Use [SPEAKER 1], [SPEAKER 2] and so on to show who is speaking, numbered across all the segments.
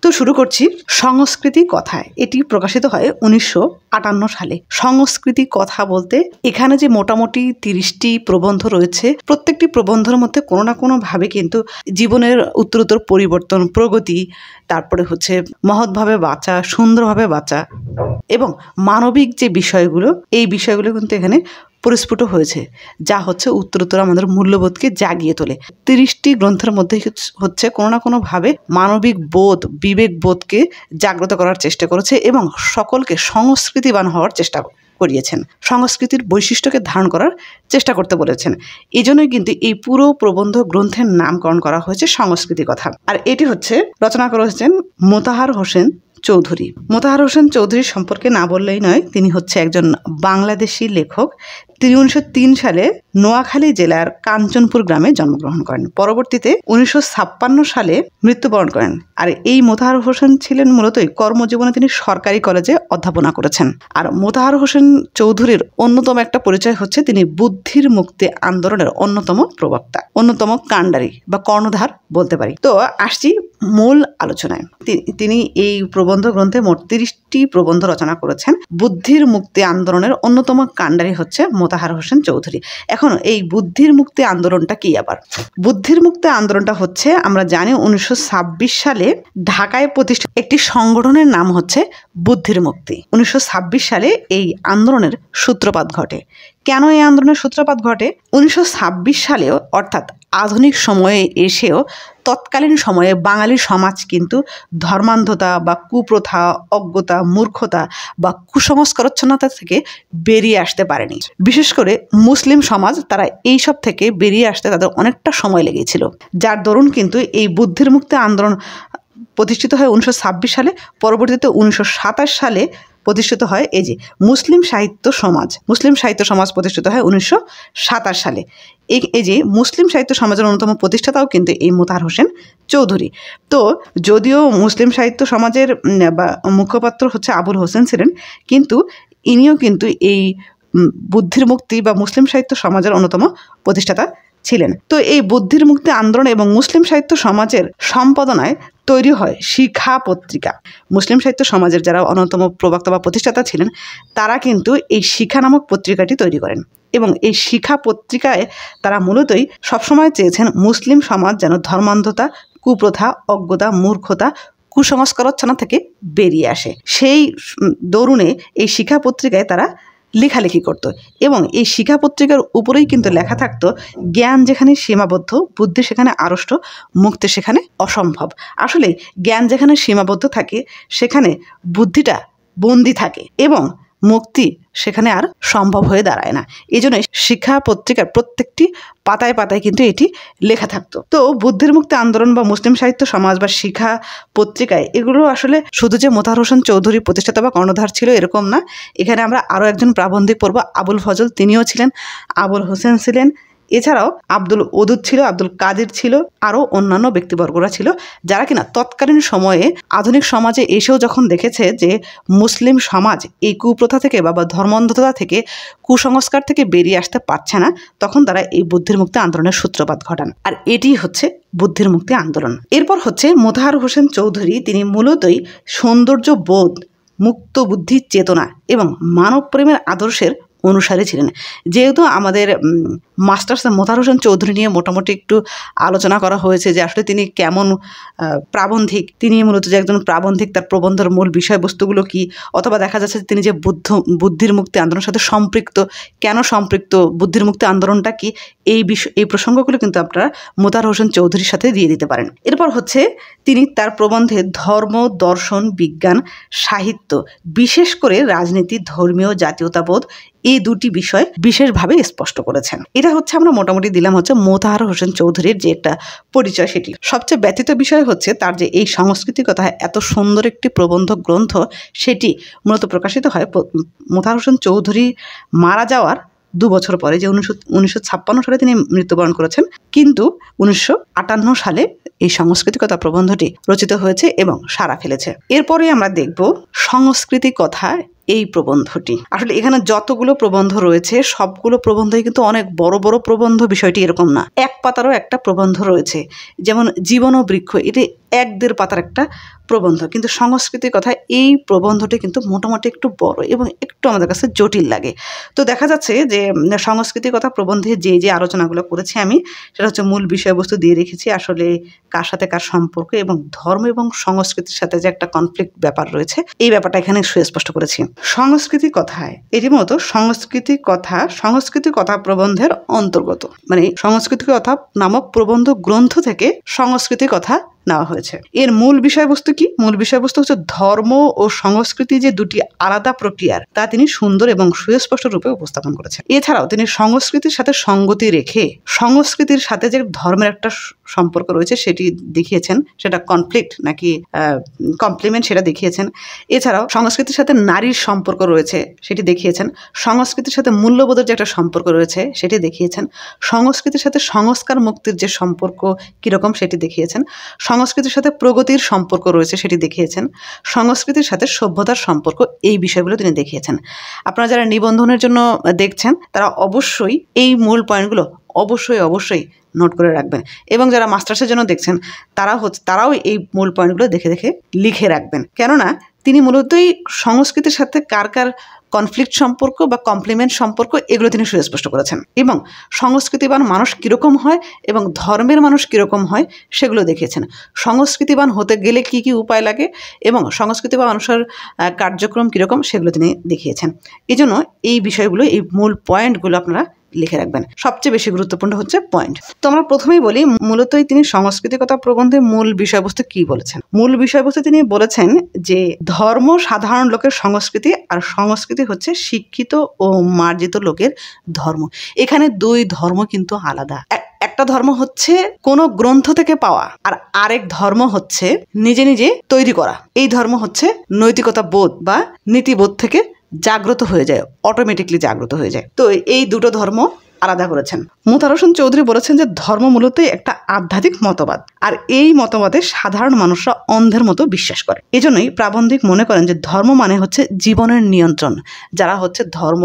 [SPEAKER 1] তো শুরু করছি সংস্কৃতি কথায়। এটি প্রকাশিত হয় 1958 সালে। সংস্কৃতি কথা বলতে এখানে যে মোটামুটি 30টি প্রবন্ধ রয়েছে, প্রত্যেকটি প্রবন্ধের মধ্যে কোনো না কোনো ভাবে কিন্তু জীবনের উত্তরোত্তর পরিবর্তন, প্রগতি, তারপরে হচ্ছে মহৎভাবে বাঁচা, সুন্দরভাবে বাঁচা এবং মানবিক যে বিষয়গুলো, এই বিষয়গুলো কিন্তু এখানে পরিস্ফুট হয়েছে, যা হচ্ছে উত্তরোত্তর আমাদের মূল্যবোধকে জাগিয়ে তোলে। 30টি গ্রন্থের মধ্যে হচ্ছে কোনো না কোনোভাবে মানবিক বোধ, বিবেক বোধকে জাগ্রত করার চেষ্টা করেছে এবং সকলকে সংস্কৃতিবান হওয়ার চেষ্টা করিয়েছেন, সংস্কৃতির বৈশিষ্ট্যকে ধারণ করার চেষ্টা করতে বলেছেন। এই জন্যই কিন্তু এই পুরো প্রবন্ধ গ্রন্থের নামকরণ করা হয়েছে সংস্কৃতি কথা। আর এটি হচ্ছে রচনা করেছেন মোতাহার হোসেন চৌধুরী। মোতাহার হোসেন চৌধুরী সম্পর্কে না বললেই নয়, তিনি হচ্ছে একজন বাংলাদেশি লেখক। তিনি 1903 সালে নোয়াখালী জেলার কাঞ্চনপুর গ্রামে জন্মগ্রহণ করেন। পরবর্তীতে 1956 সালে মৃত্যুবরণ করেন। আর এই মোতাহার হোসেন ছিলেন মূলতই কর্মজীবনে তিনি সরকারি কলেজে অধ্যাপনা করেছেন। আর মোতাহার হোসেন চৌধুরীর অন্যতম একটা পরিচয় হচ্ছে তিনি বুদ্ধির মুক্তি আন্দোলনের অন্যতম প্রবক্তা, অন্যতম কাণ্ডারি বা কর্ণধার বলতে পারি। তো আসছি মূল আলোচনায়। তিনি এই প্রবন্ধ গ্রন্থে মোট 30টি প্রবন্ধ রচনা করেছেন। বুদ্ধির মুক্তি আন্দোলনের অন্যতম কাণ্ডারি হচ্ছে মোতাহার হোসেন চৌধুরী। এখন এই বুদ্ধির মুক্তি আন্দোলনটা কি? আবার বুদ্ধির মুক্তি আন্দোলনটা হচ্ছে, আমরা জানি 1926 সালে ঢাকায় প্রতিষ্ঠিত একটি সংগঠনের নাম হচ্ছে বুদ্ধির মুক্তি। 1926 সালে এই আন্দোলনের সূত্রপাত ঘটে। কেন এই আন্দোলনের সূত্রপাত ঘটে? 1926 সালেও, অর্থাৎ আধুনিক সময়ে এসেও তৎকালীন সময়ে বাঙালি সমাজ কিন্তু ধর্মান্ধতা বা কুপ্রথা, অজ্ঞতা, মূর্খতা বা কুসংস্কারচ্ছন্নতা থেকে বেরিয়ে আসতে পারেনি। বিশেষ করে মুসলিম সমাজ, তারা এইসব থেকে বেরিয়ে আসতে তাদের অনেকটা সময় লেগেছিল, যার দরুন কিন্তু এই বুদ্ধির মুক্তি আন্দোলন প্রতিষ্ঠিত হয় 1926 সালে। পরবর্তীতে 1927 সালে প্রতিষ্ঠিত হয় এই যে মুসলিম সাহিত্য সমাজ। মুসলিম সাহিত্য সমাজ প্রতিষ্ঠিত হয় 1927 সালে। এই যে মুসলিম সাহিত্য সমাজের অন্যতম প্রতিষ্ঠাতাও কিন্তু এই মোতাহার হোসেন চৌধুরী। তো যদিও মুসলিম সাহিত্য সমাজের বা মুখপাত্র হচ্ছে আবুল হোসেন ছিলেন, কিন্তু ইনিও কিন্তু এই বুদ্ধির মুক্তি বা মুসলিম সাহিত্য সমাজের অন্যতম প্রতিষ্ঠাতা ছিলেন। তো এই বুদ্ধির মুক্তি আন্দোলন এবং মুসলিম সাহিত্য সমাজের সম্পাদনায় তৈরি হয় শিখা পত্রিকা। মুসলিম সাহিত্য সমাজের যারা অন্যতম প্রবক্তা বা প্রতিষ্ঠাতা ছিলেন, তারা কিন্তু এই শিখা নামক পত্রিকাটি তৈরি করেন এবং এই শিখা পত্রিকায় তারা মূলতই সবসময় চেয়েছেন মুসলিম সমাজ যেন ধর্মান্ধতা, কুপ্রথা, অজ্ঞতা, মূর্খতা, কুসংস্কারচ্ছন্ন থেকে বেরিয়ে আসে। সেই দরুনে এই শিখা পত্রিকায় তারা লেখালেখি করত এবং এই শিখা পত্রিকার উপরেই কিন্তু লেখা থাকতো, জ্ঞান যেখানে সীমাবদ্ধ, বুদ্ধি সেখানে আড়ষ্ট, মুক্তি সেখানে অসম্ভব। আসলে জ্ঞান যেখানে সীমাবদ্ধ থাকে, সেখানে বুদ্ধিটা বন্দি থাকে এবং মুক্তি সেখানে আর সম্ভব হয়ে দাঁড়ায় না। এই জন্য শিক্ষা পত্রিকার প্রত্যেকটি পাতায় পাতায় কিন্তু এটি লেখা থাকতো। তো বুদ্ধির মুক্তি আন্দোলন বা মুসলিম সাহিত্য সমাজ বা শিখা পত্রিকায় এগুলো আসলে শুধু যে মোতাহার হোসেন চৌধুরী প্রতিষ্ঠাতা বা কর্ণধার ছিল এরকম না। এখানে আমরা আরও একজন প্রাবন্ধিক পড়ব, আবুল ফজল, তিনিও ছিলেন, আবুল হোসেন ছিলেন, এছাড়াও আব্দুল ওদুদ ছিল, আব্দুল কাদির ছিল, আরও অন্যান্য ব্যক্তিবর্গরা ছিল, যারা কিনা তৎকালীন সময়ে আধুনিক সমাজে এসেও যখন দেখেছে যে মুসলিম সমাজ এই কুপ্রথা থেকে বা ধর্মান্ধতা থেকে, কুসংস্কার থেকে বেরিয়ে আসতে পারছে না, তখন তারা এই বুদ্ধির মুক্তি আন্দোলনের সূত্রপাত ঘটান। আর এটি হচ্ছে বুদ্ধির মুক্তি আন্দোলন। এরপর হচ্ছে মোতাহার হোসেন চৌধুরী, তিনি মূলতই সৌন্দর্য বোধ, মুক্ত বুদ্ধির চেতনা এবং মানব প্রেমের আদর্শের অনুসারী ছিলেন। যেহেতু আমাদের মাস্টার্স মোতাহার হোসেন চৌধুরী নিয়ে মোটামুটি একটু আলোচনা করা হয়েছে যে আসলে তিনি কেমন প্রাবন্ধিক, তিনি মূলত যে একজন প্রাবন্ধিক, তার প্রবন্ধের মূল বিষয়বস্তুগুলো কি, অথবা দেখা যাচ্ছে তিনি যে বুদ্ধির মুক্তি আন্দোলনের সাথে সম্পৃক্ত, কেন সম্পৃক্ত, বুদ্ধির মুক্তি আন্দোলনটা কি, এই প্রসঙ্গগুলো কিন্তু আপনারা মোতাহার হোসেন চৌধুরীর সাথে দিয়ে দিতে পারেন। এরপর হচ্ছে তিনি তার প্রবন্ধে ধর্ম, দর্শন, বিজ্ঞান, সাহিত্য, বিশেষ করে রাজনীতি, ধর্মীয় জাতীয়তাবোধ, এই দুটি বিষয় বিশেষভাবে স্পষ্ট করেছেন। এটা হচ্ছে আমরা মোটামুটি দিলাম হচ্ছে মোতাহার হোসেন চৌধুরীর যে একটা পরিচয়। সেটি সবচেয়ে ব্যতীত বিষয় হচ্ছে তার যে এই সংস্কৃতি কথা এত সুন্দর একটি প্রবন্ধ গ্রন্থ, সেটি মূলত প্রকাশিত হয় মোতাহার হোসেন চৌধুরী মারা যাওয়ার 2 বছর পরে, যে 1956 সালে তিনি মৃত্যুবরণ করেছেন, কিন্তু 1958 সালে এই সংস্কৃতিকতা প্রবন্ধটি রচিত হয়েছে এবং সাড়া ফেলেছে। এরপরে আমরা দেখব সংস্কৃতি কথা এই প্রবন্ধটি। আসলে এখানে যতগুলো প্রবন্ধ রয়েছে সবগুলো প্রবন্ধই কিন্তু অনেক বড় বড় প্রবন্ধ, বিষয়টি এরকম না। এক পাতারও একটা প্রবন্ধ রয়েছে, যেমন জীবন ও বৃক্ষ, এটি 1-1.5 পাতার একটা প্রবন্ধ, কিন্তু সংস্কৃতির কথা এই প্রবন্ধটি কিন্তু মোটামুটি একটু বড় এবং একটু আমাদের কাছে জটিল লাগে। তো দেখা যাচ্ছে যে সংস্কৃতির কথা প্রবন্ধে যে আলোচনাগুলো করেছি আমি, সেটা হচ্ছে মূল বিষয়বস্তু দিয়ে রেখেছি আসলে কার সাথে কার সম্পর্ক এবং ধর্ম এবং সংস্কৃতির সাথে যে একটা কনফ্লিক্ট ব্যাপার রয়েছে, এই ব্যাপারটা এখানে সুস্পষ্ট করেছি। সংস্কৃতি কথায় এটি মূলত সংস্কৃতি কথা প্রবন্ধের অন্তর্গত, মানে সংস্কৃতি কথা নামক প্রবন্ধ গ্রন্থ থেকে সংস্কৃতি কথা নেওয়া হয়েছে। এর মূল বিষয়বস্তু কি? মূল বিষয়বস্তু হচ্ছে ধর্ম ও সংস্কৃতি যে দুটি আলাদা প্রক্রিয়ার, তা তিনি সুন্দর এবং সুস্পষ্ট রূপে উপস্থাপন করেছেন। এছাড়াও তিনি সংস্কৃতির সাথে সঙ্গতি রেখে সংস্কৃতির সাথে যে ধর্মের একটা সম্পর্ক রয়েছে সেটি দেখিয়েছেন, সেটা কনফ্লিক্ট নাকি কমপ্লিমেন্ট সেটা দেখিয়েছেন। এছাড়াও সংস্কৃতির সাথে নারীর সম্পর্ক রয়েছে সেটি দেখিয়েছেন। সংস্কৃতির সাথে মূল্যবোধের যে একটা সম্পর্ক রয়েছে সেটি দেখিয়েছেন। সংস্কৃতির সাথে সংস্কার মুক্তির যে সম্পর্ক কীরকম সেটি দেখিয়েছেন। সংস্কৃতির সাথে প্রগতির সম্পর্ক রয়েছে সেটি দেখিয়েছেন। সংস্কৃতির সাথে সভ্যতার সম্পর্ক, এই বিষয়গুলো তিনি দেখিয়েছেন। আপনারা যারা নিবন্ধনের জন্য দেখছেন তারা অবশ্যই এই মূল পয়েন্টগুলো অবশ্যই নোট করে রাখবেন, এবং যারা মাস্টার্সের জন্য দেখছেন তারাও এই মূল পয়েন্টগুলো দেখে লিখে রাখবেন। কেননা তিনি মূলতই সংস্কৃতির সাথে কার কনফ্লিক্ট সম্পর্ক বা কমপ্লিমেন্ট সম্পর্ক এগুলো তিনি সুস্পষ্ট করেছেন, এবং সংস্কৃতিবান মানুষ কীরকম হয় এবং ধর্মের মানুষ কীরকম হয় সেগুলো দেখিয়েছেন। সংস্কৃতিবান হতে গেলে কি কি উপায় লাগে এবং সংস্কৃতিবান মানুষের কার্যক্রম কীরকম সেগুলো তিনি দেখিয়েছেন। এই জন্য এই বিষয়গুলো, এই মূল পয়েন্টগুলো আপনারা লিখে রাখবেন। সবচেয়ে বেশি গুরুত্বপূর্ণ হচ্ছে পয়েন্ট। তো আমরা প্রথমেই বলি মূলতই তিনি সংস্কৃতিকতা প্রবন্ধে মূল বিষয়বস্তু কি বলেছেন। মূল বিষয়বস্তু তিনি বলেছেন যে ধর্ম সাধারণ লোকের সংস্কৃতি, আর সংস্কৃতি হচ্ছে শিক্ষিত ও মার্জিত লোকের ধর্ম। এখানে দুই ধর্ম কিন্তু আলাদা। একটা ধর্ম হচ্ছে কোনো গ্রন্থ থেকে পাওয়া, আর আরেক ধর্ম হচ্ছে নিজে নিজে তৈরি করা। এই ধর্ম হচ্ছে নৈতিকতা বোধ বা নীতিবোধ থেকে জাগ্রত হয়ে যায়, অটোমেটিকলি জাগ্রত হয়ে যায়। তো এই দুটো ধর্ম আলাদা করেছেন। মোতাহার হোসেন চৌধুরী বলেছেন যে ধর্ম মূলত একটা আধ্যাত্মিক মতবাদ, আর এই মতবাদে সাধারণ মানুষরা অন্ধের মতো বিশ্বাস করে। এজন্যই প্রাবন্ধিক মনে করেন যে ধর্ম মানে হচ্ছে জীবনের নিয়ন্ত্রণ। যারা হচ্ছে ধর্ম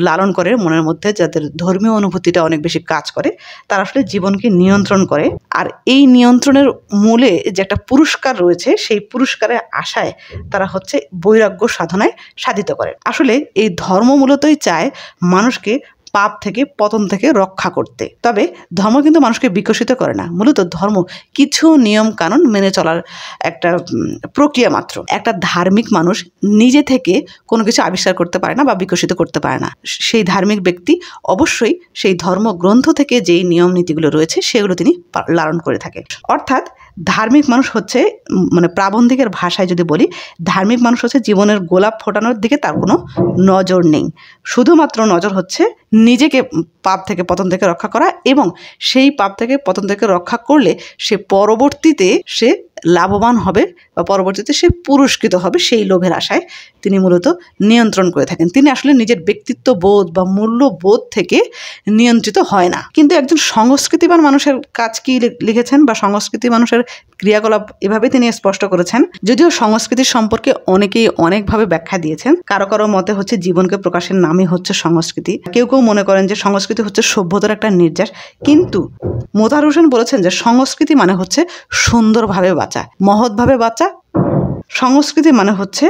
[SPEAKER 1] লালন করে, মনের মধ্যে যাদের ধর্মীয় অনুভূতিটা অনেক বেশি কাজ করে, তারা আসলে জীবনকে নিয়ন্ত্রণ করে। আর এই নিয়ন্ত্রণের মূলে যে একটা পুরস্কার রয়েছে, সেই পুরস্কারের আশায় তারা হচ্ছে বৈরাগ্য সাধনায় সাধিত করে। আসলে এই ধর্ম মূলতই চায় মানুষকে পাপ থেকে, পতন থেকে রক্ষা করতে। তবে ধর্ম কিন্তু মানুষকে বিকশিত করে না। মূলত ধর্ম কিছু নিয়ম কানুন মেনে চলার একটা প্রক্রিয়া মাত্র। একটা ধার্মিক মানুষ নিজে থেকে কোনো কিছু আবিষ্কার করতে পারে না বা বিকশিত করতে পারে না। সেই ধার্মিক ব্যক্তি অবশ্যই সেই ধর্মগ্রন্থ থেকে যেই নিয়ম নীতিগুলো রয়েছে সেগুলো তিনি লালন করে থাকে। অর্থাৎ ধার্মিক মানুষ হচ্ছে, মানে প্রাবন্ধিকের ভাষায় যদি বলি, ধার্মিক মানুষ হচ্ছে জীবনের গোলাপ ফোটানোর দিকে তার কোনো নজর নেই। শুধুমাত্র নজর হচ্ছে নিজেকে পাপ থেকে, পতন থেকে রক্ষা করা, এবং সেই পাপ থেকে, পতন থেকে রক্ষা করলে সে পরবর্তীতে সে লাভবান হবে বা পরবর্তীতে সে পুরস্কৃত হবে, সেই লোভের আশায় তিনি মূলত নিয়ন্ত্রণ করে থাকেন। তিনি আসলে নিজের ব্যক্তিত্ব বোধ বা মূল্যবোধ থেকে নিয়ন্ত্রিত হয় না। কিন্তু একজন সংস্কৃতিবান মানুষের কাজ কি লিখেছেন বা সংস্কৃতি মানুষের ক্রিয়াকলাপ এভাবে তিনি স্পষ্ট করেছেন। যদিও সংস্কৃতি সম্পর্কে অনেকেই অনেকভাবে ব্যাখ্যা দিয়েছেন। কারো কারো মতে হচ্ছে জীবনকে প্রকাশের নামই হচ্ছে সংস্কৃতি। কেউ কেউ মনে করেন যে সংস্কৃতি হচ্ছে সভ্যতার একটা নির্যাস। কিন্তু মোতাহার হোসেন বলেছেন যে সংস্কৃতি মানে হচ্ছে সুন্দরভাবে বাঁচা, মহৎভাবে বাঁচা। সংস্কৃতি মানে হচ্ছে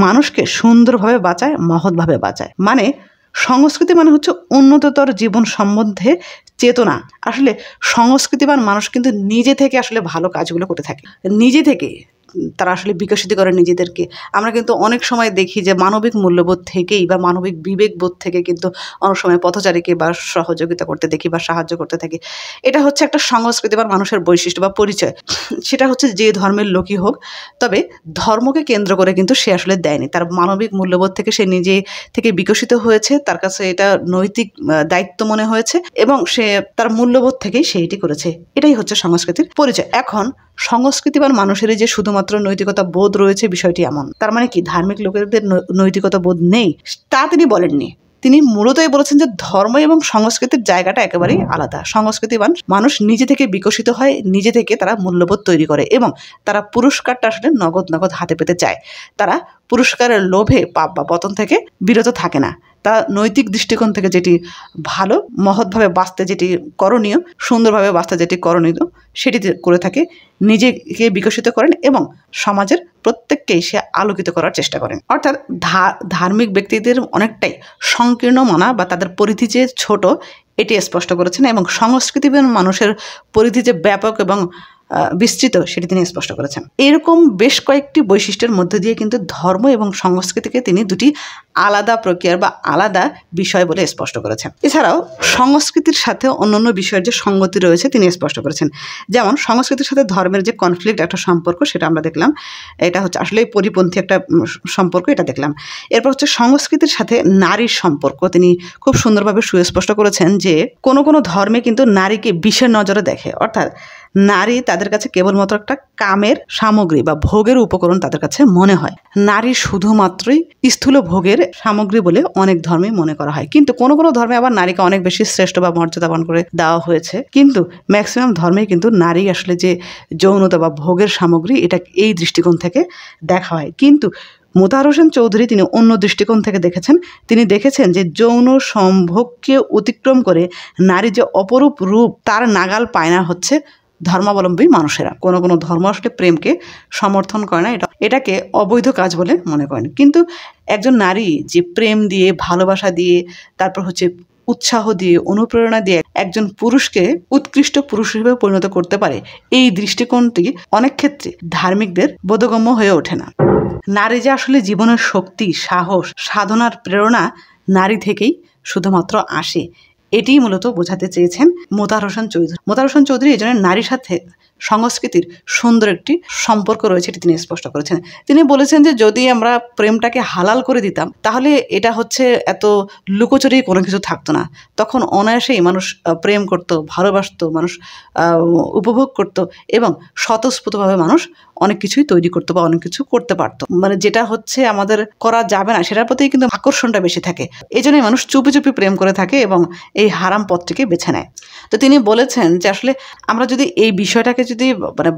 [SPEAKER 1] মানুষকে সুন্দরভাবে বাঁচায়, মহৎভাবে বাঁচায়। মানে সংস্কৃতি মানে হচ্ছে উন্নততর জীবন সম্বন্ধে চেতনা। আসলে সংস্কৃতিবান মানুষ কিন্তু নিজে থেকে আসলে ভালো কাজগুলো করতে থাকে, নিজে থেকে তারা আসলে বিকশিত করে নিজেদেরকে। আমরা কিন্তু অনেক সময় দেখি যে মানবিক মূল্যবোধ থেকেই বা মানবিক বিবেকবোধ থেকে কিন্তু অনেক সময় পথচারীকে বা সহযোগিতা করতে দেখি বা সাহায্য করতে থাকি। এটা হচ্ছে একটা সংস্কৃতিবান মানুষের বৈশিষ্ট্য বা পরিচয়। সেটা হচ্ছে যে ধর্মের লোকই হোক, তবে ধর্মকে কেন্দ্র করে কিন্তু সে আসলে দেয়নি। তার মানবিক মূল্যবোধ থেকে সে নিজে থেকে বিকশিত হয়েছে, তার কাছে এটা নৈতিক দায়িত্ব মনে হয়েছে এবং সে তার মূল্যবোধ থেকেই সে এটি করেছে। এটাই হচ্ছে সংস্কৃতির পরিচয়। এখন সংস্কৃতিবান মানুষেরই যে শুধুমাত্র নৈতিকতা বোধ রয়েছে বিষয়টি এমন। তার মানে কি ধার্মিক লোকেদের নৈতিকতা বোধ নেই? তা তিনি বলেননি। তিনি মূলতই বলেছেন যে ধর্ম এবং সংস্কৃতির জায়গাটা একেবারেই আলাদা। সংস্কৃতিবান মানুষ নিজে থেকে বিকশিত হয়, নিজে থেকে তারা মূল্যবোধ তৈরি করে এবং তারা পুরস্কারটা আসলে নগদ হাতে পেতে চায়। তারা পুরস্কারের লোভে পাপ বা পতন থেকে বিরত থাকে না। তা নৈতিক দৃষ্টিকোণ থেকে যেটি ভালো, মহৎভাবে বাঁচতে যেটি করণীয়, সুন্দরভাবে বাঁচতে যেটি করণীয় সেটি করে থাকে, নিজেকে বিকশিত করেন এবং সমাজের প্রত্যেককেই সে আলোকিত করার চেষ্টা করেন। অর্থাৎ ধার্মিক ব্যক্তিদের অনেকটাই সংকীর্ণ মানা বা তাদের পরিধি যে ছোট এটি স্পষ্ট করেছেন, এবং সংস্কৃতিবান মানুষের পরিধি যে ব্যাপক এবং বিস্তৃত সেটি তিনি স্পষ্ট করেছেন। এরকম বেশ কয়েকটি বৈশিষ্ট্যের মধ্যে দিয়ে কিন্তু ধর্ম এবং সংস্কৃতিকে তিনি দুটি আলাদা প্রক্রিয়ার বা আলাদা বিষয় বলে স্পষ্ট করেছেন। এছাড়াও সংস্কৃতির সাথে অন্যান্য বিষয়ের যে সঙ্গতি রয়েছে তিনি স্পষ্ট করেছেন। যেমন সংস্কৃতির সাথে ধর্মের যে কনফ্লিক্ট একটা সম্পর্ক সেটা আমরা দেখলাম, এটা হচ্ছে আসলে পরিপন্থী একটা সম্পর্ক, এটা দেখলাম। এরপর হচ্ছে সংস্কৃতির সাথে নারীর সম্পর্ক তিনি খুব সুন্দরভাবে সুস্পষ্ট করেছেন যে কোনো কোনো ধর্মে কিন্তু নারীকে বিশেষ নজরে দেখে, অর্থাৎ নারী তাদের কাছে কেবলমাত্র একটা কামের সামগ্রী বা ভোগের উপকরণ তাদের কাছে মনে হয়। নারী শুধুমাত্রই স্থূল ভোগের সামগ্রী বলে অনেক ধর্মে মনে করা হয়, কিন্তু কোনো কোনো ধর্মে আবার নারীকে অনেক বেশি শ্রেষ্ঠ বা মর্যাদাবান করে দেওয়া হয়েছে। কিন্তু ম্যাক্সিমাম ধর্মেই কিন্তু নারী আসলে যে যৌনতা বা ভোগের সামগ্রী এটা এই দৃষ্টিকোণ থেকে দেখা হয়। কিন্তু মোতাহার হোসেন চৌধুরী তিনি অন্য দৃষ্টিকোণ থেকে দেখেছেন। তিনি দেখেছেন যে যৌন সম্ভোগকে অতিক্রম করে নারী যে অপরূপ রূপ তার নাগাল পায় না হচ্ছে ধর্মাবলম্বী মানুষেরা। কোনো কোনো ধর্ম আসলে প্রেমকে সমর্থন করে না, এটাকে অবৈধ কাজ বলে মনে করেন। কিন্তু একজন নারী যে প্রেম দিয়ে, ভালোবাসা দিয়ে, তারপর হচ্ছে উৎসাহ দিয়ে, অনুপ্রেরণা দিয়ে একজন পুরুষকে উৎকৃষ্ট পুরুষ হিসেবে পরিণত করতে পারে, এই দৃষ্টিকোণটি অনেক ক্ষেত্রে ধার্মিকদের বোধগম্য হয়ে ওঠে না। নারী যে আসলে জীবনের শক্তি, সাহস, সাধনার প্রেরণা নারী থেকেই শুধুমাত্র আসে, এটিই মূলত বোঝাতে চেয়েছেন মোতাহার হোসেন চৌধুরী। মোতাহার হোসেন চৌধুরী এই জন্য নারীর সাথে সংস্কৃতির সুন্দর একটি সম্পর্ক রয়েছে এটি তিনি স্পষ্ট করেছেন। তিনি বলেছেন যে যদি আমরা প্রেমটাকে হালাল করে দিতাম তাহলে এটা হচ্ছে এত লুকোচুরি কোনো কিছু থাকতো না, তখন অনায়াসেই মানুষ প্রেম করত, ভালোবাসতো, মানুষ উপভোগ করত এবং স্বতঃস্ফূর্তভাবে মানুষ অনেক কিছুই তৈরি করতো বা অনেক কিছু করতে পারতো। মানে যেটা হচ্ছে আমাদের করা যাবে না সেটার প্রতি কিন্তু আকর্ষণটা বেশি থাকে, এই জন্যই মানুষ চুপি চুপি প্রেম করে থাকে এবং এই হারাম পথটিকে বেছে নেয়। তো তিনি বলেছেন যে আসলে আমরা যদি এই বিষয়টাকে যদি মানে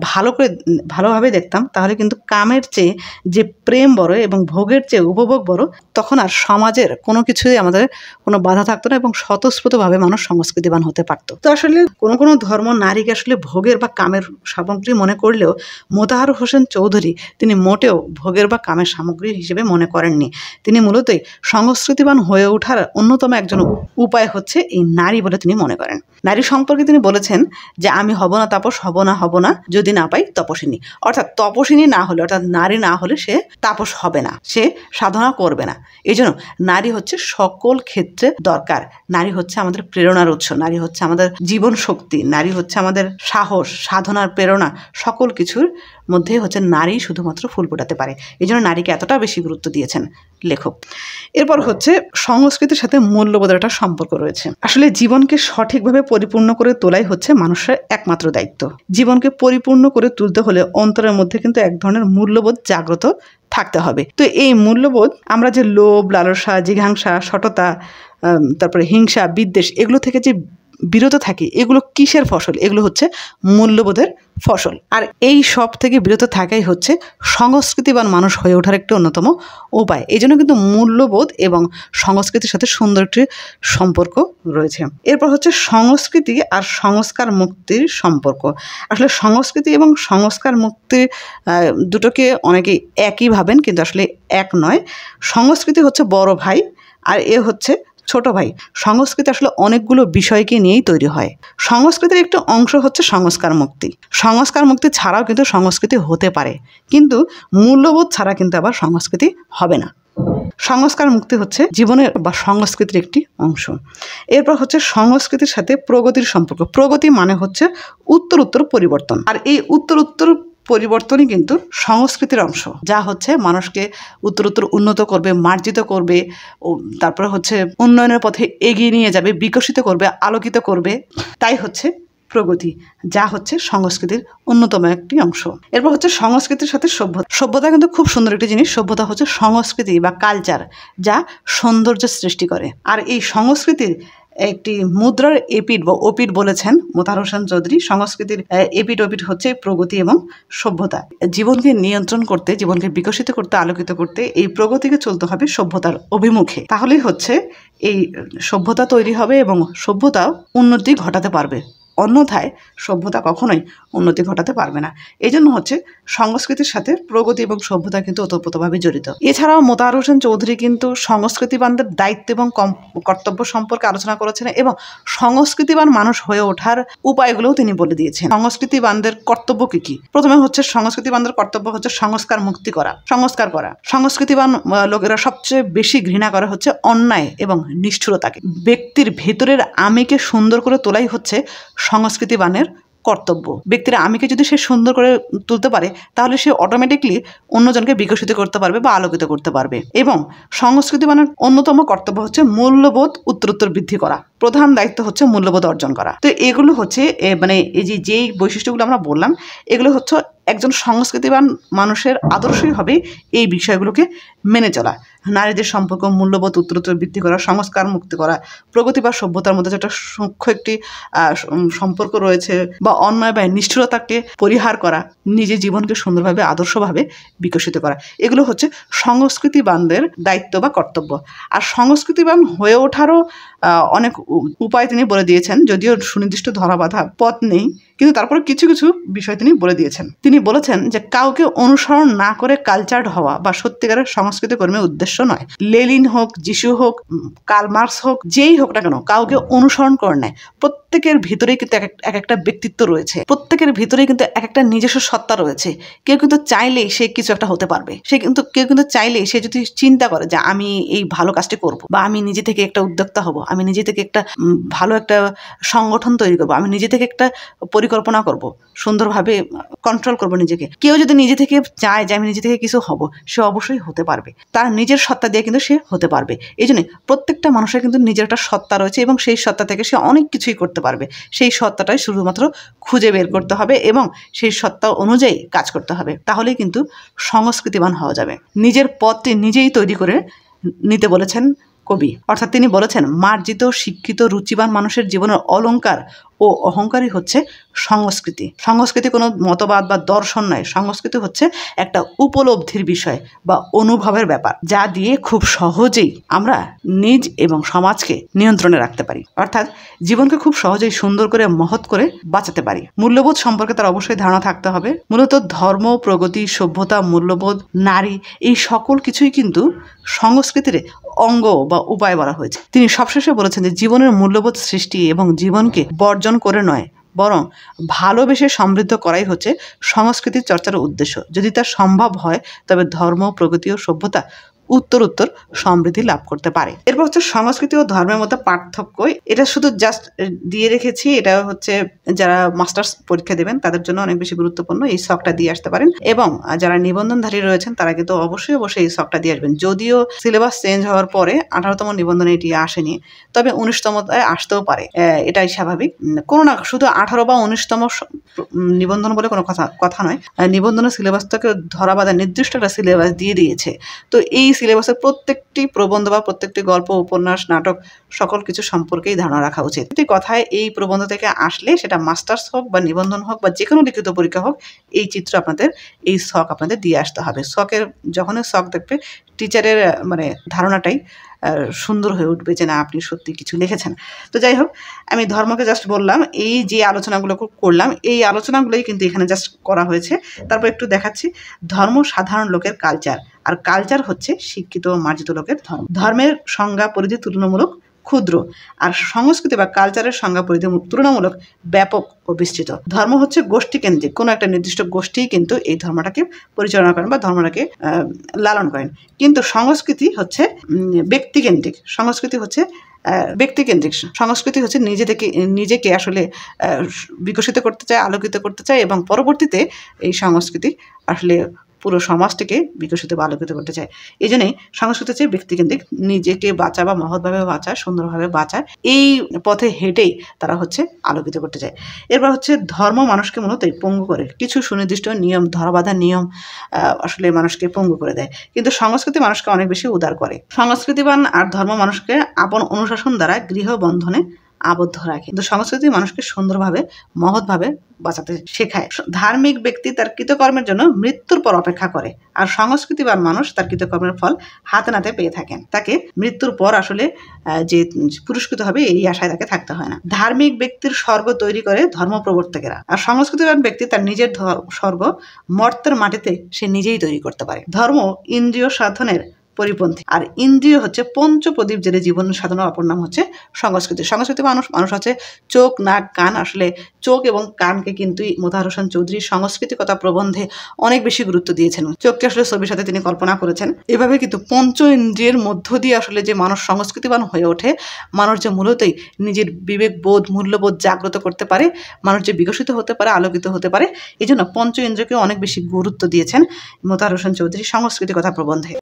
[SPEAKER 1] ভালোভাবে দেখতাম তাহলে কিন্তু কামের চেয়ে যে প্রেম বড় এবং ভোগের চেয়ে উপভোগ বড়, তখন আর সমাজের কোনো কিছুই আমাদের কোনো বাধা থাকতো না এবং স্বতঃস্ফূর্তভাবে মানুষ সংস্কৃতিবান হতে পারতো। তো আসলে কোনো কোনো ধর্ম নারীকে আসলে ভোগের বা কামের সামগ্রী মনে করলেও মোতাহার হোসেন চৌধুরী তিনি মোটেও ভোগের বা কামের সামগ্রী হিসেবে মনে করেননি। তিনি মূলতই সংস্কৃতিবান হয়ে ওঠার অন্যতম একজন উপায় হচ্ছে এই নারী বলে তিনি মনে করেন। নারী সম্পর্কে তিনি বলেছেন যে আমি হব না তাপস, হব না যদি না পাই তপস্বিনী। অর্থাৎ তপস্বিনী না হলে, অর্থাৎ নারী না হলে সে তাপস হবে না, সে সাধনা করবে না। এই জন্য নারী হচ্ছে সকল ক্ষেত্রে দরকার। নারী হচ্ছে আমাদের প্রেরণার উৎস, নারী হচ্ছে আমাদের জীবন শক্তি, নারী হচ্ছে আমাদের সাহস, সাধনার প্রেরণা, সকল কিছুর মধ্যে হচ্ছে নারী শুধুমাত্র ফুল ফোটাতে পারে। এই জন্য নারীকে এতটা বেশি গুরুত্ব দিয়েছেন লেখক। এরপর হচ্ছে সংস্কৃতির সাথে মূল্যবোধের একটা সম্পর্ক রয়েছে। আসলে জীবনকে সঠিকভাবে পরিপূর্ণ করে তোলাই হচ্ছে মানুষের একমাত্র দায়িত্ব। জীবনকে পরিপূর্ণ করে তুলতে হলে অন্তরের মধ্যে কিন্তু এক ধরনের মূল্যবোধ জাগ্রত থাকতে হবে। তো এই মূল্যবোধ আমরা যে লোভ, লালসা, জিঘাংসা, সততা, তারপরে হিংসা, বিদ্বেষ এগুলো থেকে যে বিরত থাকি, এগুলো কিসের ফসল? এগুলো হচ্ছে মূল্যবোধের ফসল। আর এই সব থেকে বিরত থাকাই হচ্ছে সংস্কৃতিবান মানুষ হয়ে ওঠার একটি অন্যতম উপায়। এই জন্য কিন্তু মূল্যবোধ এবং সংস্কৃতির সাথে সুন্দর একটি সম্পর্ক রয়েছে। এরপর হচ্ছে সংস্কৃতি আর সংস্কার মুক্তির সম্পর্ক। আসলে সংস্কৃতি এবং সংস্কার মুক্তির দুটোকে অনেকেই একই ভাবেন, কিন্তু আসলে এক নয়। সংস্কৃতি হচ্ছে বড় ভাই আর এ হচ্ছে ছোট ভাই। সংস্কৃতি আসলে অনেকগুলো বিষয়কে নিয়েই তৈরি হয়। সংস্কৃতির একটি অংশ হচ্ছে সংস্কার মুক্তি। সংস্কার মুক্তি ছাড়াও কিন্তু সংস্কৃতি হতে পারে, কিন্তু মূল্যবোধ ছাড়া কিন্তু আবার সংস্কৃতি হবে না। সংস্কার মুক্তি হচ্ছে জীবনের বা সংস্কৃতির একটি অংশ। এরপর হচ্ছে সংস্কৃতির সাথে প্রগতির সম্পর্ক। প্রগতি মানে হচ্ছে উত্তর পরিবর্তন, আর এই উত্তর পরিবর্তনই কিন্তু সংস্কৃতির অংশ, যা হচ্ছে মানুষকে উত্তর উন্নত করবে, মার্জিত করবে, তারপরে হচ্ছে উন্নয়নের পথে এগিয়ে নিয়ে যাবে, বিকশিত করবে, আলোকিত করবে। তাই হচ্ছে প্রগতি, যা হচ্ছে সংস্কৃতির অন্যতম একটি অংশ। এরপর হচ্ছে সংস্কৃতির সাথে সভ্যতা। সভ্যতা কিন্তু খুব সুন্দর একটি জিনিস। সভ্যতা হচ্ছে সংস্কৃতি বা কালচার, যা সৌন্দর্য সৃষ্টি করে। আর এই সংস্কৃতির একটি মুদ্রার এপিড বা ওপিড বলেছেন মোতাহার হোসেন চৌধুরী। সংস্কৃতির এপিড ওপিড হচ্ছে প্রগতি এবং সভ্যতা। জীবনকে নিয়ন্ত্রণ করতে, জীবনকে বিকশিত করতে, আলোকিত করতে এই প্রগতিকে চলতে হবে সভ্যতার অভিমুখে। তাহলেই হচ্ছে এই সভ্যতা তৈরি হবে এবং সভ্যতাও উন্নতি ঘটাতে পারবে। অন্যথায় সভ্যতা কখনোই উন্নতি ঘটাতে পারবে না। এই জন্য হচ্ছে সংস্কৃতির সাথে প্রগতি এবং সভ্যতা কিন্তু ওতপ্রোতভাবে জড়িত। এছাড়াও মোতাহার হোসেন চৌধুরী কিন্তু সংস্কৃতিবানদের দায়িত্ব এবং কর্তব্য সম্পর্কে আলোচনা করেছেন এবং সংস্কৃতিবান মানুষ হয়ে ওঠার উপায়গুলোও তিনি বলে দিয়েছেন। সংস্কৃতিবানদের কর্তব্য কি কি? প্রথমে হচ্ছে সংস্কৃতিবানদের কর্তব্য হচ্ছে সংস্কার মুক্তি করা, সংস্কার করা। সংস্কৃতিবান লোকেরা সবচেয়ে বেশি ঘৃণা করে হচ্ছে অন্যায় এবং নিষ্ঠুরতাকে। ব্যক্তির ভেতরের আমিকে সুন্দর করে তোলাই হচ্ছে সংস্কৃতিবানের কর্তব্য। ব্যক্তির আমিকে যদি সে সুন্দর করে তুলতে পারে তাহলে সে অটোমেটিকলি অন্যজনকে বিকশিত করতে পারবে বা আলোকিত করতে পারবে। এবং সংস্কৃতিবানের অন্যতম কর্তব্য হচ্ছে মূল্যবোধ উত্তরোত্তর বৃদ্ধি করা। প্রধান দায়িত্ব হচ্ছে মূল্যবোধ অর্জন করা। তো এগুলো হচ্ছে মানে এই যেই বৈশিষ্ট্যগুলো আমরা বললাম, এগুলো হচ্ছে একজন সংস্কৃতিবান মানুষের আদর্শই হবে এই বিষয়গুলোকে মেনে চলা। নারীদের সম্পর্ক, মূল্যবোধ উত্তরোত্তর বৃদ্ধি করা, সংস্কার মুক্তি করা, প্রগতি বা সভ্যতার মধ্যে যেটা সূক্ষ্ম একটি সম্পর্ক রয়েছে বা অন্যায় বা নিষ্ঠুরতাকে পরিহার করা, নিজের জীবনকে সুন্দরভাবে আদর্শভাবে বিকশিত করা, এগুলো হচ্ছে সংস্কৃতিবানদের দায়িত্ব বা কর্তব্য। আর সংস্কৃতিবান হয়ে ওঠারও অনেক উপায় তিনি বলে দিয়েছেন, যদিও সুনির্দিষ্ট ধরাবাঁধা পথ নেই, কিন্তু তারপরে কিছু কিছু বিষয় তিনি বলে দিয়েছেন। তিনি বলেছেন যে কাউকে অনুসরণ না করে কালচার্ড হওয়া বা সত্যিকারের সংস্কৃতি কর্মের উদ্দেশ্য নয়। লেনিন হোক, যিশু হোক, কার্ল মার্কস হোক, যেই হোক না কেন, কাউকে অনুসরণ করে নেয়। প্রত্যেকের ভিতরেই কিন্তু এক একটা ব্যক্তিত্ব রয়েছে, প্রত্যেকের ভিতরেই কিন্তু এক একটা নিজস্ব সত্তা রয়েছে। কেউ কিন্তু চাইলেই সে কিছু একটা হতে পারবে। কেউ কিন্তু চাইলেই সে যদি চিন্তা করে যে আমি এই ভালো কাজটি করব, বা আমি নিজে থেকে একটা উদ্যোক্তা হব, আমি নিজে থেকে একটা ভালো একটা সংগঠন তৈরি করব, আমি নিজে থেকে একটা পরিকল্পনা করব, সুন্দরভাবে কন্ট্রোল করব নিজেকে। কেউ যদি নিজে থেকে চায় যে আমি নিজে থেকে কিছু হব, সে অবশ্যই হতে পারবে। তার নিজের সত্তা দিয়ে কিন্তু সে হতে পারবে। এই জন্য প্রত্যেকটা মানুষের কিন্তু নিজের একটা সত্তা রয়েছে এবং সেই সত্তা থেকে সে অনেক কিছুই করতে পারবে। সেই সত্তাটাই শুধুমাত্র খুঁজে বের করতে হবে এবং সেই সত্তা অনুযায়ী কাজ করতে হবে। তাহলেই কিন্তু সংস্কৃতিবান হওয়া যাবে। নিজের পথটি নিজেই তৈরি করে নিতে বলেছেন কবি। অর্থাৎ তিনি বলেছেন, মার্জিত, শিক্ষিত, রুচিবান মানুষের জীবনের অলংকার ও অহংকারই হচ্ছে সংস্কৃতি। সংস্কৃতি কোনো মতবাদ বা দর্শন নয়। সংস্কৃতি হচ্ছে একটা উপলব্ধির বিষয় বা অনুভবের ব্যাপার, যা দিয়ে খুব সহজেই আমরা নিজ এবং সমাজকে নিয়ন্ত্রণে রাখতে পারি। অর্থাৎ জীবনকে খুব সহজেই সুন্দর করে, মহৎ করে বাঁচাতে পারি। মূল্যবোধ সম্পর্কে তার অবশ্যই ধারণা থাকতে হবে। মূলত ধর্ম, প্রগতি, সভ্যতা, মূল্যবোধ, নারী, এই সকল কিছুই কিন্তু সংস্কৃতির অঙ্গ বা উপায় বলা হয়েছে। তিনি সবশেষে বলেছেন যে জীবনের মূল্যবোধ সৃষ্টি এবং জীবনকে বর্জন করে নয়, বরং ভালোবেসে সমৃদ্ধ করাই হচ্ছে সংস্কৃতির চর্চার উদ্দেশ্য। যদি তা সম্ভব হয় তবে ধর্ম, প্রগতি ও সভ্যতা উত্তরোত্তর সমৃদ্ধি লাভ করতে পারে। এরপর হচ্ছে সংস্কৃতি ও ধর্মের মধ্যে পার্থক্য। এটা শুধু জাস্ট দিয়ে রেখেছি, এটা হচ্ছে যারা মাস্টার্স পরীক্ষা দেবেন তাদের জন্য অনেক বেশি গুরুত্বপূর্ণ। এই শখটা দিয়ে আসতে পারেন এবং যারা নিবন্ধনধারী রয়েছেন তারা কিন্তু অবশ্যই এই শখটা দিয়ে আসবেন। যদিও সিলেবাস চেঞ্জ হওয়ার পরে 18তম নিবন্ধনে এটি আসেনি, তবে 19তম আসতেও পারে, এটাই স্বাভাবিক। কোনো না, শুধু 18 বা 19তম নিবন্ধন বলে কোনো কথা নয়। নিবন্ধনের সিলেবাস থেকে ধরাবাঁধা নির্দিষ্ট একটা সিলেবাস দিয়ে দিয়েছে। তো এই সিলেবাসের প্রত্যেকটি প্রবন্ধ বা প্রত্যেকটি গল্প, উপন্যাস, নাটক সকল কিছু সম্পর্কেই ধারণা রাখা উচিত। একটি কথায় এই প্রবন্ধ থেকে আসলে সেটা মাস্টার্স হোক বা নিবন্ধন হোক বা যে কোনো লিখিত পরীক্ষা হোক, এই চিত্র আপনাদের, এই শখ আপনাদের দিয়ে আসতে হবে। শখের যখনই শখ দেখবে, টিচারের মানে ধারণাটাই সুন্দর হয়ে উঠবে যে না, আপনি সত্যি কিছু লিখেছেন। তো যাই হোক, আমি ধর্মকে জাস্ট বললাম, এই যে আলোচনাগুলো করলাম, এই আলোচনাগুলোই কিন্তু এখানে জাস্ট করা হয়েছে। তারপর একটু দেখাচ্ছি, ধর্ম সাধারণ লোকের কালচার, আর কালচার হচ্ছে শিক্ষিত ও মার্জিত লোকের ধর্ম। ধর্মের সংজ্ঞা পরিধি তুলনামূলক ক্ষুদ্র, আর সংস্কৃতি বা কালচারের সংজ্ঞা পরিধি তুলনামূলক ব্যাপক ও বিস্তৃত। ধর্ম হচ্ছে গোষ্ঠী কেন্দ্রিক, কোনো একটা নির্দিষ্ট গোষ্ঠী কিন্তু এই ধর্মটাকে পরিচালনা করেন বা ধর্মটাকে লালন করেন। কিন্তু সংস্কৃতি হচ্ছে ব্যক্তিকেন্দ্রিক। সংস্কৃতি হচ্ছে ব্যক্তিকেন্দ্রিক। সংস্কৃতি হচ্ছে নিজেকে আসলে বিকশিত করতে চায়, আলোকিত করতে চায় এবং পরবর্তীতে এই সংস্কৃতি আসলে পুরো সমাজটিকে বিকশিত বা আলোকিত করতে চায়। এই জন্যই সংস্কৃতি হচ্ছে ব্যক্তিকেন্দ্রিক, নিজেকে বাঁচা বা মহৎভাবে বাঁচা, সুন্দরভাবে বাঁচা, এই পথে হেঁটেই তারা হচ্ছে আলোকিত করতে চায়। এরপর হচ্ছে ধর্ম মানুষকে মূলত পঙ্গু করে, কিছু সুনির্দিষ্ট নিয়ম, ধরাবাঁধা নিয়ম আসলে মানুষকে পঙ্গু করে দেয়, কিন্তু সংস্কৃতি মানুষকে অনেক বেশি উদার করে। সংস্কৃতিবান আর ধর্ম মানুষকে আপন অনুশাসন দ্বারা গৃহবন্ধনে আবদ্ধ রাখে, কিন্তু সংস্কৃতি মানুষকে সুন্দরভাবে মহৎভাবে বাঁচাতে শেখায়। ধার্মিক ব্যক্তি তার কৃতকর্মের জন্য মৃত্যুর পর অপেক্ষা করে, আর সংস্কৃতিবান মানুষ তার কৃতকর্মের ফল হাতে নাতে পেয়ে থাকেন। তাকে মৃত্যুর পর আসলে যে পুরস্কৃত হবে এই আশায় তাকে থাকতে হয় না। ধার্মিক ব্যক্তির স্বর্গ তৈরি করে ধর্ম প্রবর্তকেরা, আর সংস্কৃতিবান ব্যক্তি তার নিজের স্বর্গ মর্তের মাটিতে সে নিজেই তৈরি করতে পারে। ধর্ম ইন্দ্রিয় সাধনের পরিপন্থী, আর ইন্দ্রিয় হচ্ছে পঞ্চপ্রদীপ, যেটা জীবন সাধনার অপর নাম হচ্ছে সংস্কৃতি। সংস্কৃতি মানুষ হচ্ছে চোখ, নাক, কান। আসলে চোখ এবং কানকে কিন্তু মোতাহার হোসেন চৌধুরী সংস্কৃতিকতা প্রবন্ধে অনেক বেশি গুরুত্ব দিয়েছেন। চোখকে আসলে ছবির সাথে তিনি কল্পনা করেছেন। এভাবে কিন্তু পঞ্চ ইন্দ্রিয়ের মধ্য দিয়ে আসলে যে মানুষ সংস্কৃতিবান হয়ে ওঠে, মানুষ যে মূলতই নিজের বিবেকবোধ, মূল্যবোধ জাগ্রত করতে পারে, মানুষ যে বিকশিত হতে পারে, আলোকিত হতে পারে, এই জন্য পঞ্চ ইন্দ্রিয়কে অনেক বেশি গুরুত্ব দিয়েছেন মোতাহার হোসেন চৌধুরী সংস্কৃতিকতা প্রবন্ধে।